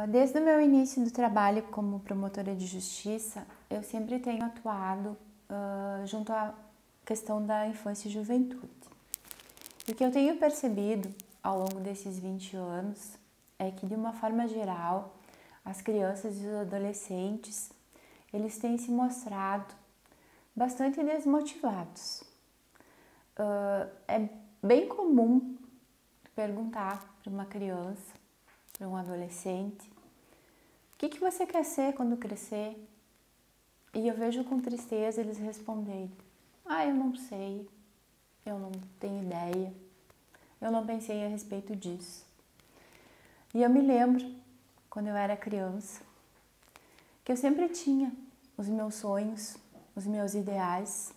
Desde o meu início do trabalho como promotora de justiça, eu sempre tenho atuado junto à questão da infância e juventude. E o que eu tenho percebido ao longo desses 20 anos é que, de uma forma geral, as crianças e os adolescentes, eles têm se mostrado bastante desmotivados. É bem comum perguntar para uma criança, para um adolescente, o que você quer ser quando crescer? E eu vejo com tristeza eles responderem, eu não sei, eu não tenho ideia, eu não pensei a respeito disso. E eu me lembro, quando eu era criança, que eu sempre tinha os meus sonhos, os meus ideais,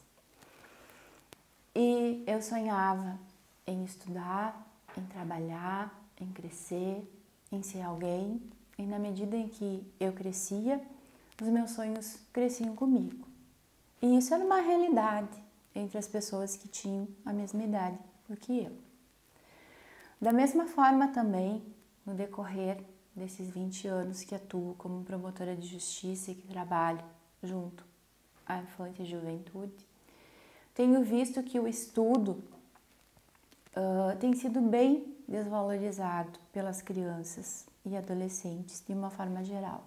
e eu sonhava em estudar, em trabalhar, em crescer, em ser alguém, e na medida em que eu crescia, os meus sonhos cresciam comigo. E isso era uma realidade entre as pessoas que tinham a mesma idade do que eu. Da mesma forma também, no decorrer desses 20 anos que atuo como promotora de justiça e que trabalho junto à infância e juventude, tenho visto que o estudo tem sido bem desvalorizado pelas crianças e adolescentes de uma forma geral.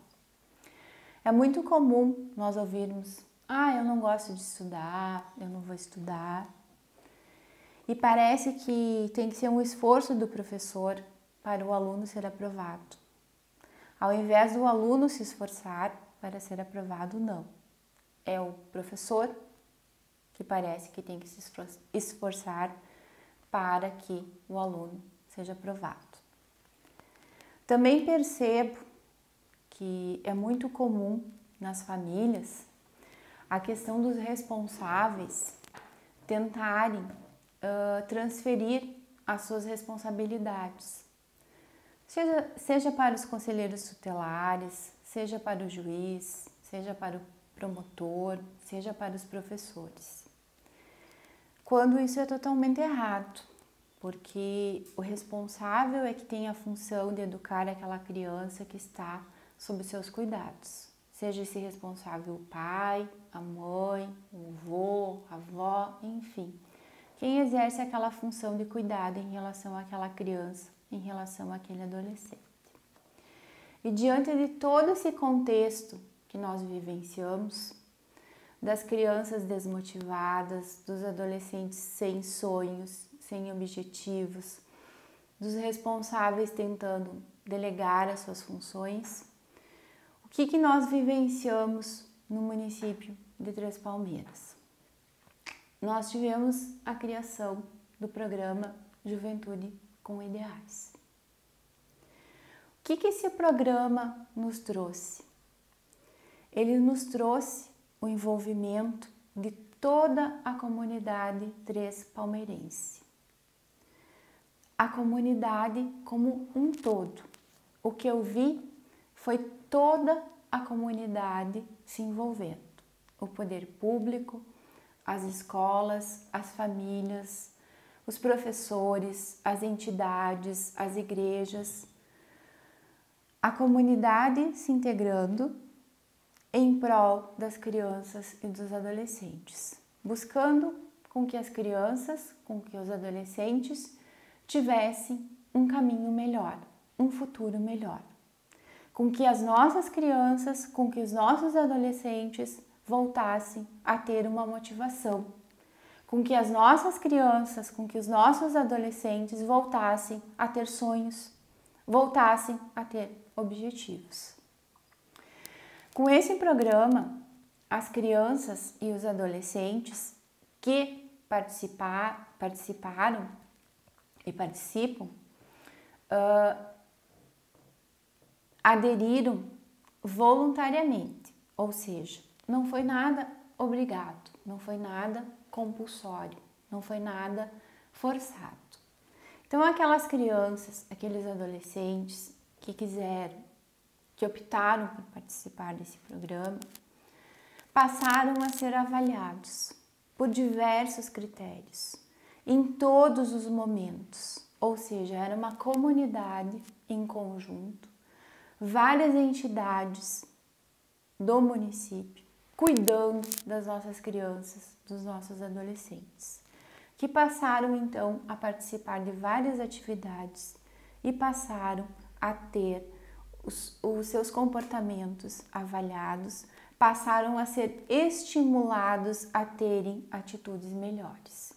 É muito comum nós ouvirmos, eu não gosto de estudar, eu não vou estudar. E parece que tem que ser um esforço do professor para o aluno ser aprovado. Ao invés do aluno se esforçar para ser aprovado, não. É o professor que parece que tem que se esforçar para que o aluno seja aprovado. Também percebo que é muito comum nas famílias a questão dos responsáveis tentarem transferir as suas responsabilidades, seja para os conselheiros tutelares, seja para o juiz, seja para o promotor, seja para os professores. Quando isso é totalmente errado, porque o responsável é que tem a função de educar aquela criança que está sob seus cuidados. Seja esse responsável o pai, a mãe, o avô, a avó, enfim. Quem exerce aquela função de cuidado em relação àquela criança, em relação àquele adolescente. E diante de todo esse contexto que nós vivenciamos, das crianças desmotivadas, dos adolescentes sem sonhos, sem objetivos, dos responsáveis tentando delegar as suas funções, o que nós vivenciamos no município de Três Palmeiras? Nós tivemos a criação do programa Juventude com Ideais. O que esse programa nos trouxe? Ele nos trouxe o envolvimento de toda a comunidade três palmeirense. A comunidade como um todo. O que eu vi foi toda a comunidade se envolvendo. O poder público, as escolas, as famílias, os professores, as entidades, as igrejas. A comunidade se integrando em prol das crianças e dos adolescentes, buscando com que as crianças, com que os adolescentes tivessem um caminho melhor, um futuro melhor. Com que as nossas crianças, com que os nossos adolescentes voltassem a ter uma motivação. Com que as nossas crianças, com que os nossos adolescentes voltassem a ter sonhos, voltassem a ter objetivos. Com esse programa, as crianças e os adolescentes que participaram e participam, aderiram voluntariamente, ou seja, não foi nada obrigado, não foi nada compulsório, não foi nada forçado. Então, aquelas crianças, aqueles adolescentes que quiseram, que optaram por participar desse programa, passaram a ser avaliados por diversos critérios, em todos os momentos, ou seja, era uma comunidade em conjunto, várias entidades do município cuidando das nossas crianças, dos nossos adolescentes, que passaram então a participar de várias atividades e passaram a ter os seus comportamentos avaliados, passaram a ser estimulados a terem atitudes melhores.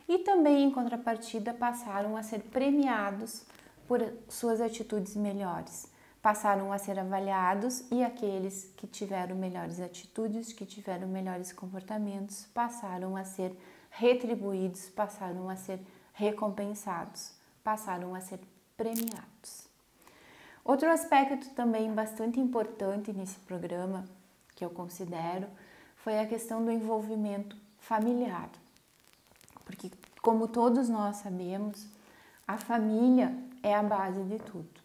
E também, em contrapartida, passaram a ser premiados por suas atitudes melhores. Passaram a ser avaliados e aqueles que tiveram melhores atitudes, que tiveram melhores comportamentos, passaram a ser retribuídos, passaram a ser recompensados, passaram a ser premiados. Outro aspecto também bastante importante nesse programa, que eu considero, foi a questão do envolvimento familiar. Porque, como todos nós sabemos, a família é a base de tudo.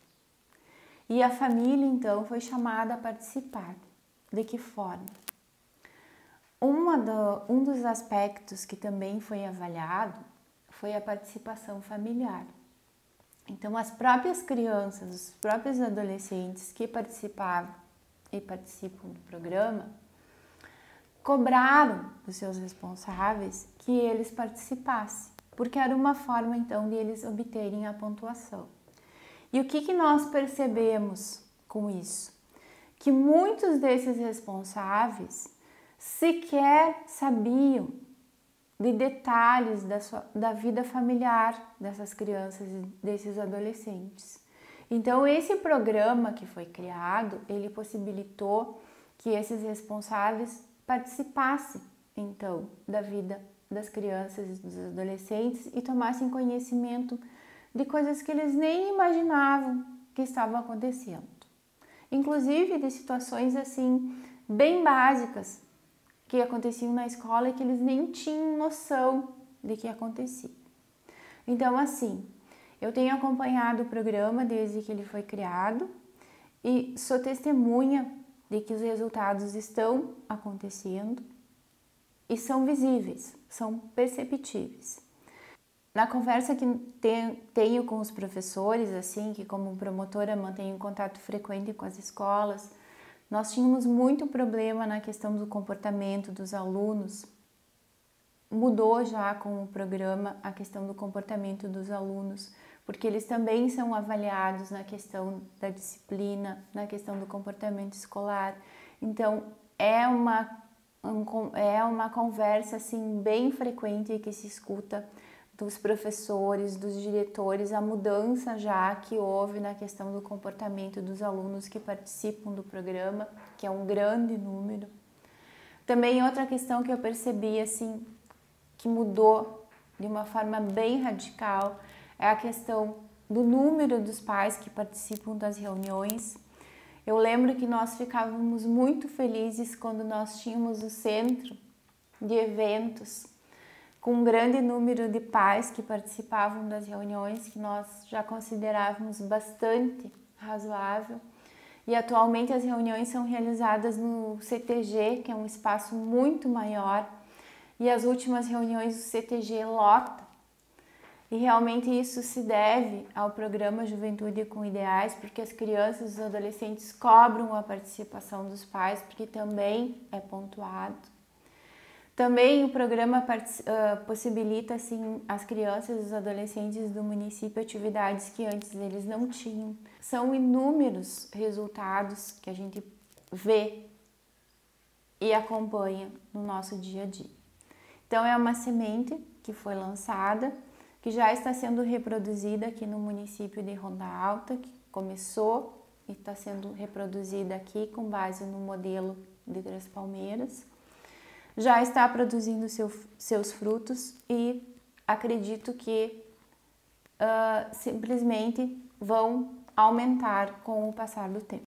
E a família, então, foi chamada a participar. De que forma? Um dos aspectos que também foi avaliado foi a participação familiar. Então, as próprias crianças, os próprios adolescentes que participavam e participam do programa, cobraram dos seus responsáveis que eles participassem, porque era uma forma, então, de eles obterem a pontuação. E o que nós percebemos com isso? Que muitos desses responsáveis sequer sabiam de detalhes da vida familiar dessas crianças e desses adolescentes. Então, esse programa que foi criado, ele possibilitou que esses responsáveis participassem, então, da vida das crianças e dos adolescentes e tomassem conhecimento de coisas que eles nem imaginavam que estavam acontecendo. Inclusive de situações assim, bem básicas, que aconteciam na escola e que eles nem tinham noção de que acontecia. Então, assim, eu tenho acompanhado o programa desde que ele foi criado e sou testemunha de que os resultados estão acontecendo e são visíveis, são perceptíveis. Na conversa que tenho com os professores, assim, que como promotora mantenho contato frequente com as escolas, nós tínhamos muito problema na questão do comportamento dos alunos. Mudou já com o programa a questão do comportamento dos alunos, porque eles também são avaliados na questão da disciplina, na questão do comportamento escolar. Então, é uma conversa assim, bem frequente que se escuta dos professores, dos diretores, a mudança já que houve na questão do comportamento dos alunos que participam do programa, que é um grande número. Também outra questão que eu percebi assim, que mudou de uma forma bem radical, é a questão do número dos pais que participam das reuniões. Eu lembro que nós ficávamos muito felizes quando nós tínhamos o centro de eventos com um grande número de pais que participavam das reuniões, que nós já considerávamos bastante razoável. E atualmente as reuniões são realizadas no CTG, que é um espaço muito maior, e as últimas reuniões do CTG lota. E realmente isso se deve ao programa Juventude com Ideais, porque as crianças e os adolescentes cobram a participação dos pais, porque também é pontuado. Também o programa possibilita assim, às crianças e os adolescentes do município atividades que antes eles não tinham. São inúmeros resultados que a gente vê e acompanha no nosso dia a dia. Então é uma semente que foi lançada, que já está sendo reproduzida aqui no município de Ronda Alta, que começou e está sendo reproduzida aqui com base no modelo de Três Palmeiras. Já está produzindo seus frutos e acredito que simplesmente vão aumentar com o passar do tempo.